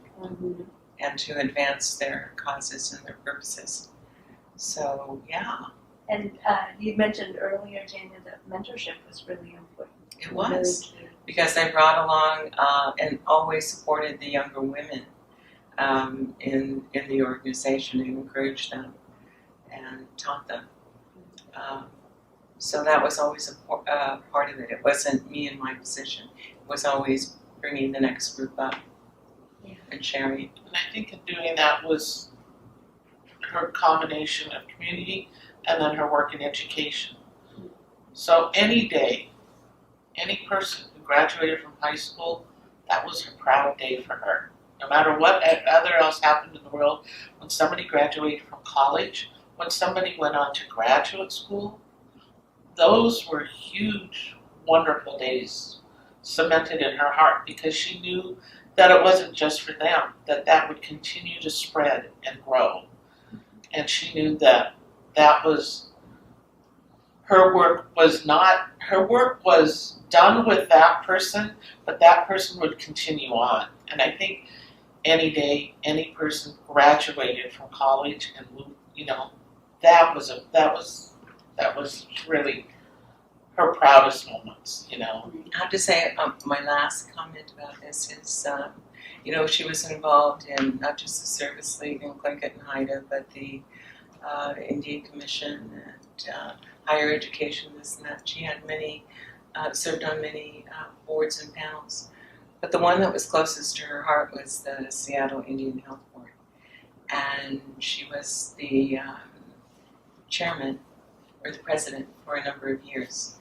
and to advance their causes and their purposes. So, yeah. And you mentioned earlier, Jania, that mentorship was really important. It was, Really key. because they brought along and always supported the younger women in the organization and encouraged them and taught them. So that was always a part of it. It wasn't me in my position. It was always bringing the next group up and sharing. And I think in doing that was her combination of community and then her work in education. So any day, any person who graduated from high school, that was a proud day for her. No matter what other else happened in the world, when somebody graduated from college, when somebody went on to graduate school, those were huge, wonderful days cemented in her heart, because she knew that it wasn't just for them, that would continue to spread and grow. And she knew that was, her work was done with that person, but that person would continue on. And I think any day, any person graduated from college and moved, you know, that was really her proudest moments, you know. I have to say, my last comment about this is, you know, she was involved in not just the Service League in Quileute and Haida, but the Indian Commission and higher education, this and that. She had served on many boards and panels. But the one that was closest to her heart was the Seattle Indian Health Board. And she was the chairman or the president for a number of years.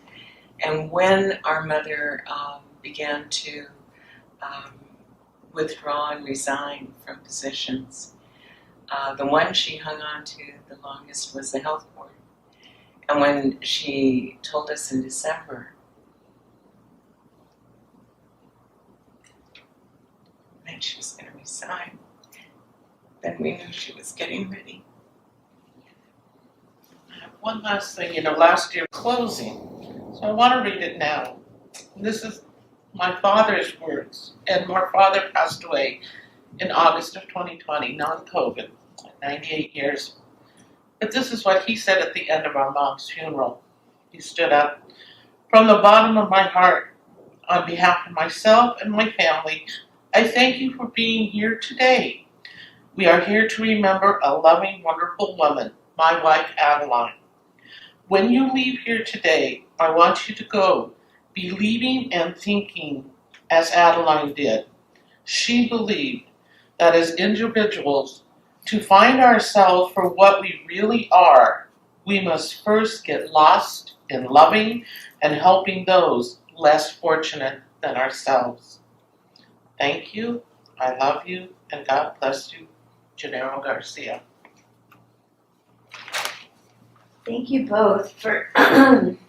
And when our mother began to withdraw and resign from positions, the one she hung on to the longest was the health board. And when she told us in December that she was going to resign, then we knew she was getting ready. One last thing, you know, last year closing. So I want to read it now. This is my father's words, and my father passed away in August of 2020, non-COVID, 98 years. But this is what he said at the end of our mom's funeral. He stood up. From the bottom of my heart, on behalf of myself and my family, I thank you for being here today. We are here to remember a loving, wonderful woman, my wife Adeline. When you leave here today, I want you to go believing and thinking as Adeline did. She believed that as individuals, to find ourselves for what we really are, we must first get lost in loving and helping those less fortunate than ourselves. Thank you, I love you, and God bless you, Adeline Garcia. Thank you both for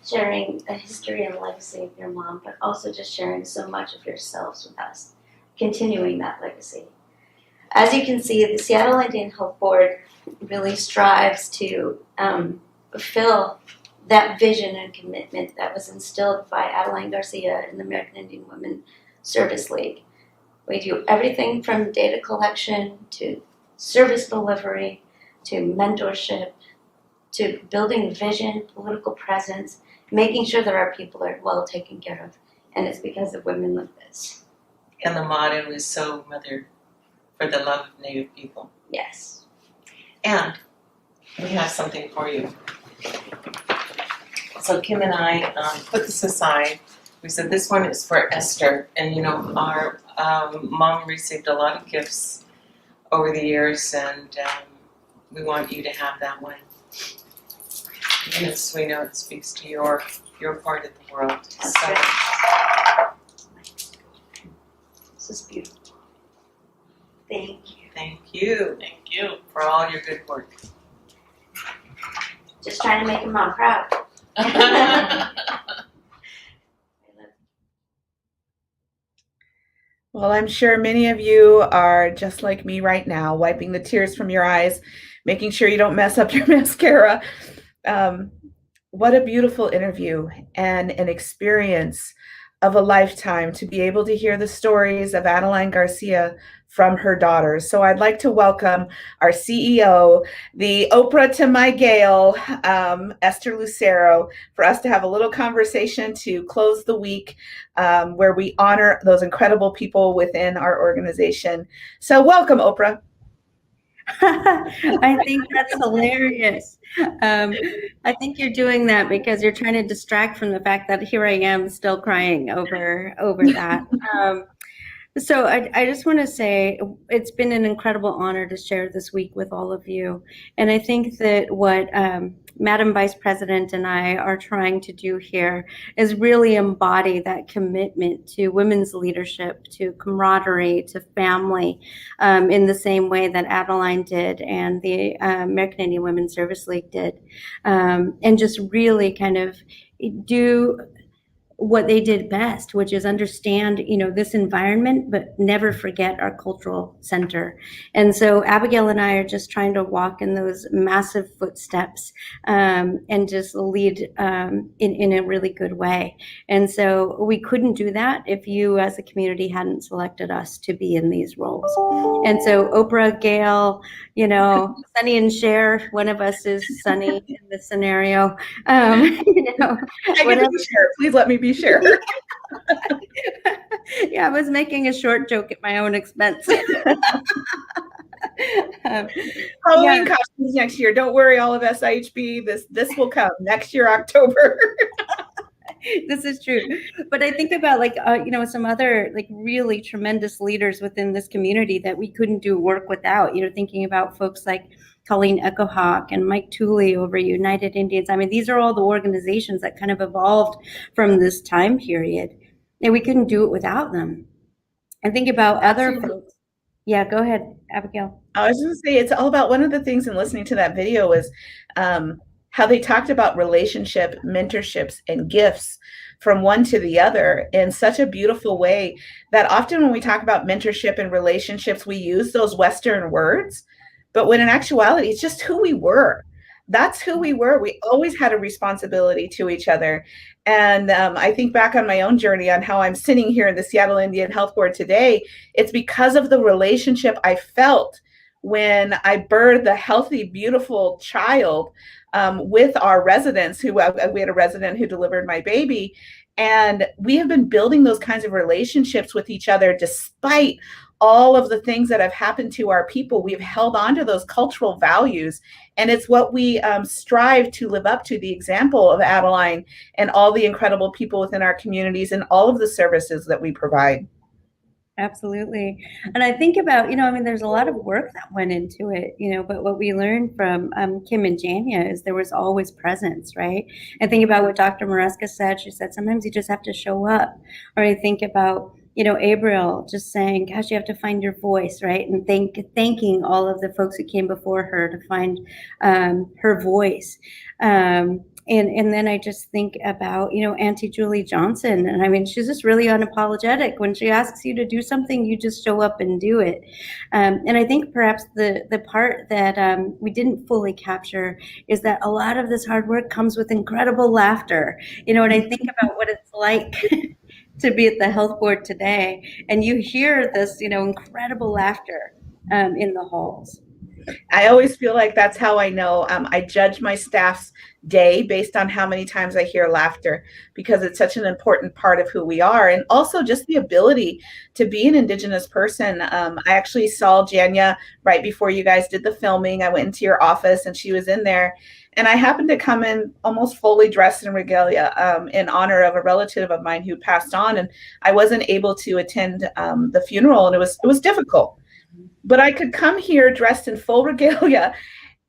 sharing a history and legacy of your mom, but also just sharing so much of yourselves with us, continuing that legacy. As you can see, the Seattle Indian Health Board really strives to fulfill that vision and commitment that was instilled by Adeline Garcia in the American Indian Women Service League. We do everything from data collection to service delivery to mentorship to building vision, political presence, making sure that our people are well taken care of. And it's because of women like this. And the motto is "So Mother, for the love of Native people." Yes. And we have something for you. So Kim and I put this aside. We said this one is for Esther. And you know, our mom received a lot of gifts over the years, and we want you to have that one. Because we know it speaks to your part of the world. So, this is beautiful. Thank you. thank you. Thank you. For all your good work. Just trying to make your mom proud. Well, I'm sure many of you are just like me right now, wiping the tears from your eyes, making sure you don't mess up your mascara. What a beautiful interview and an experience of a lifetime to be able to hear the stories of Adeline Garcia from her daughters. So I'd like to welcome our CEO, the Oprah to my Gail, Esther Lucero, for us to have a little conversation to close the week where we honor those incredible people within our organization. So welcome, Oprah. I think that's hilarious. I think you're doing that because you're trying to distract from the fact that here I am still crying over that. So I just want to say it's been an incredible honor to share this week with all of you. And I think that what Madam Vice President and I are trying to do here is really embody that commitment to women's leadership, to camaraderie, to family, in the same way that Adeline did and the American Indian Women's Service League did. And just really kind of do what they did best, which is understand, this environment, but never forget our cultural center. And so Abigail and I are just trying to walk in those massive footsteps and just lead in a really good way. And so we couldn't do that if you as a community hadn't selected us to be in these roles. And so Oprah, Gail, Sunny and Cher, one of us is Sunny in this scenario. I get to be Cher. Please let me be Cher. Yeah, I was making a short joke at my own expense. Halloween costumes next year. Don't worry, all of SIHB. This will come next year, October. This is true. But I think about some other really tremendous leaders within this community that we couldn't do work without, thinking about folks like Colleen Echohawk and Mike Tooley over United Indians. I mean, these are all the organizations that kind of evolved from this time period, and we couldn't do it without them. And think about other folks. Yeah, go ahead, Abigail. I was going to say, it's all about, one of the things in listening to that video was how they talked about relationship, mentorships, and gifts from one to the other in such a beautiful way that often when we talk about mentorship and relationships, we use those Western words. But when in actuality, it's just who we were. That's who we were. We always had a responsibility to each other. And I think back on my own journey on how I'm sitting here in the Seattle Indian Health Board today. It's because of the relationship I felt when I birthed a healthy, beautiful child with our residents. We had a resident who delivered my baby. And we have been building those kinds of relationships with each other despite all of the things that have happened to our people. We've held on to those cultural values, and it's what we strive to live up to, the example of Adeline and all the incredible people within our communities and all of the services that we provide. Absolutely. And I think about, there's a lot of work that went into it, but what we learned from Kim and Jania is there was always presence, right? I think about what Dr. Maresca said. She said, sometimes you just have to show up. Or I think about, Abigail just saying, gosh, you have to find your voice, right? And thanking all of the folks who came before her to find her voice. And then I just think about, Auntie Julie Johnson. And I mean, she's just really unapologetic. When she asks you to do something, you just show up and do it. And I think perhaps the part that we didn't fully capture is that a lot of this hard work comes with incredible laughter. And I think about what it's like to be at the health board today, and you hear this, incredible laughter in the halls. I always feel like that's how I know. I judge my staff's day based on how many times I hear laughter, because it's such an important part of who we are. And also just the ability to be an Indigenous person. I actually saw Jania right before you guys did the filming. I went into your office and she was in there. And I happened to come in almost fully dressed in regalia in honor of a relative of mine who passed on. And I wasn't able to attend the funeral, and it was difficult. But I could come here dressed in full regalia,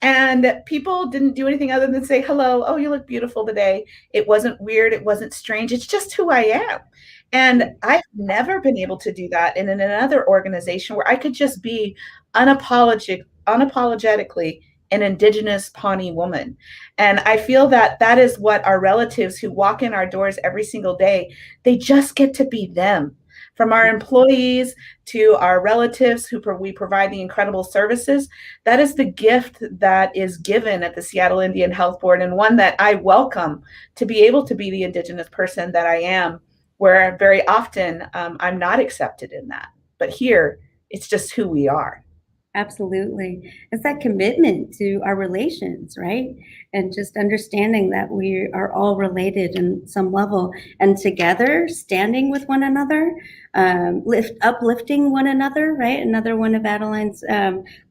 and people didn't do anything other than say, hello, oh, you look beautiful today. It wasn't weird. It wasn't strange. It's just who I am. And I've never been able to do that in another organization where I could just be unapologetically an Indigenous Pawnee woman. And I feel that that is what our relatives who walk in our doors every single day, they just get to be them. From our employees to our relatives who we provide the incredible services, that is the gift that is given at the Seattle Indian Health Board, and one that I welcome, to be able to be the Indigenous person that I am, where very often I'm not accepted in that. But here, it's just who we are. Absolutely. It's that commitment to our relations, right? And just understanding that we are all related in some level, and together standing with one another, uplifting one another, right? Another one of Adeline's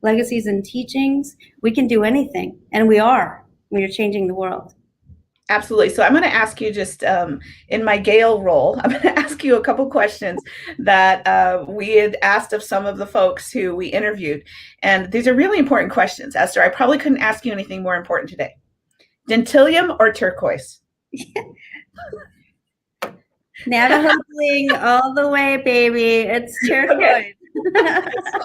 legacies and teachings. We can do anything, and we are. We are changing the world. Absolutely. So I'm going to ask you, just in my Gail role, I'm going to ask you a couple questions that we had asked of some of the folks who we interviewed. And these are really important questions, Esther. I probably couldn't ask you anything more important today. Dentillium or turquoise? Navajo bling all the way, baby. It's turquoise. Okay.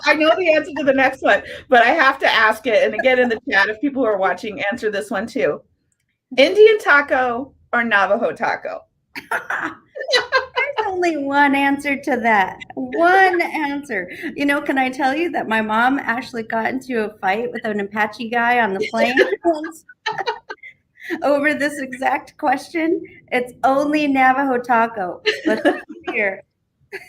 I know the answer to the next one, but I have to ask it. And again, in the chat, if people who are watching, answer this one too. Indian taco or Navajo taco? There's only one answer to that. One answer. You know, can I tell you that my mom actually got into a fight with an Apache guy on the plane once over this exact question? It's only Navajo taco. Let's be clear.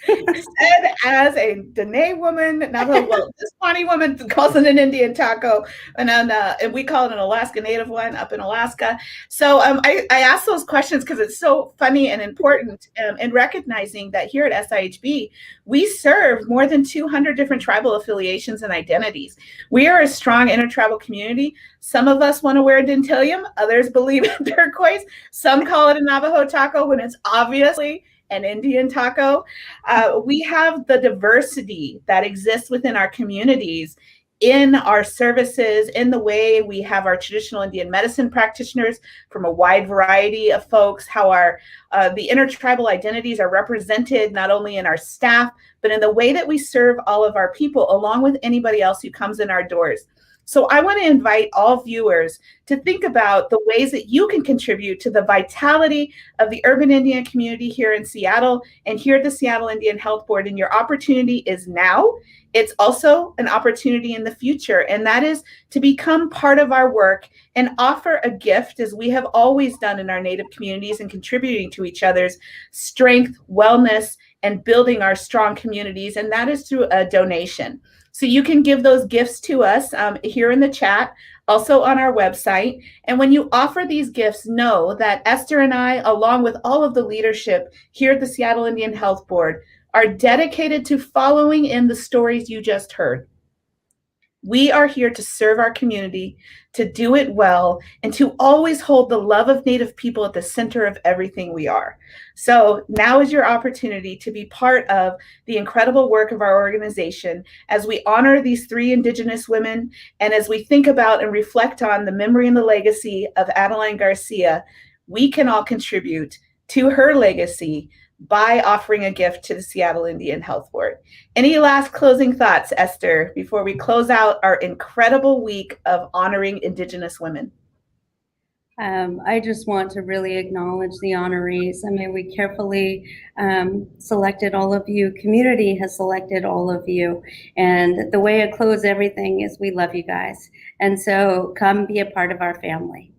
Said as a Diné woman, this Pawnee woman calls it an Indian taco, and then and we call it an Alaska Native one up in Alaska. So I ask those questions because it's so funny and important in recognizing that here at SIHB, we serve more than 200 different tribal affiliations and identities. We are a strong intertribal community. Some of us want to wear dentillium, others believe in turquoise. Some call it a Navajo taco when it's obviously an Indian taco. We have the diversity that exists within our communities, in our services, in the way we have our traditional Indian medicine practitioners from a wide variety of folks, how our the intertribal identities are represented not only in our staff, but in the way that we serve all of our people, along with anybody else who comes in our doors. So I want to invite all viewers to think about the ways that you can contribute to the vitality of the urban Indian community here in Seattle and here at the Seattle Indian Health Board. And your opportunity is now. It's also an opportunity in the future, and that is to become part of our work and offer a gift, as we have always done in our Native communities, and contributing to each other's strength, wellness, and building our strong communities, and that is through a donation. So you can give those gifts to us here in the chat, also on our website. And when you offer these gifts, know that Esther and I, along with all of the leadership here at the Seattle Indian Health Board, are dedicated to following in the stories you just heard. We are here to serve our community, to do it well, and to always hold the love of Native people at the center of everything we are. So now is your opportunity to be part of the incredible work of our organization as we honor these 3 Indigenous women, and as we think about and reflect on the memory and the legacy of Adeline Garcia. We can all contribute to her legacy by offering a gift to the Seattle Indian Health Board. Any last closing thoughts, Esther, before we close out our incredible week of honoring Indigenous women? I just want to really acknowledge the honorees. I mean, we carefully selected all of you. Community has selected all of you. And the way I close everything is we love you guys. And so come be a part of our family.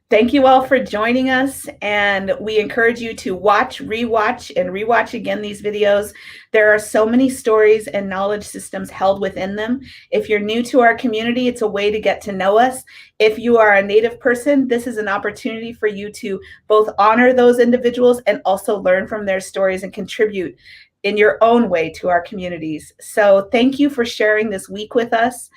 Thank you all for joining us, and we encourage you to watch, rewatch, and rewatch again these videos. There are so many stories and knowledge systems held within them. If you're new to our community, it's a way to get to know us. If you are a Native person, this is an opportunity for you to both honor those individuals and also learn from their stories and contribute in your own way to our communities. So thank you for sharing this week with us.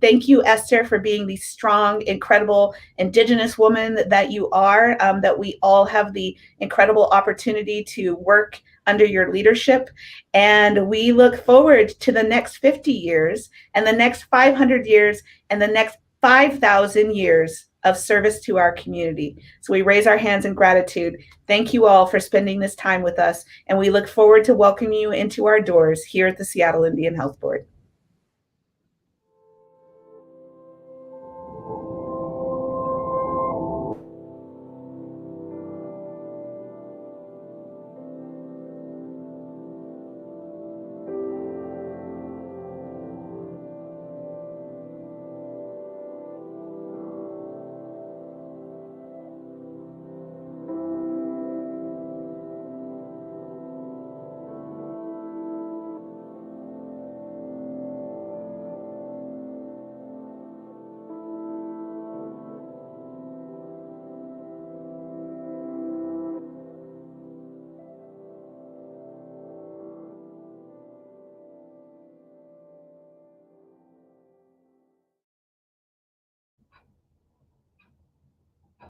Thank you, Esther, for being the strong, incredible Indigenous woman that you are, that we all have the incredible opportunity to work under your leadership. And we look forward to the next 50 years and the next 500 years and the next 5,000 years of service to our community. So we raise our hands in gratitude. Thank you all for spending this time with us, and we look forward to welcoming you into our doors here at the Seattle Indian Health Board.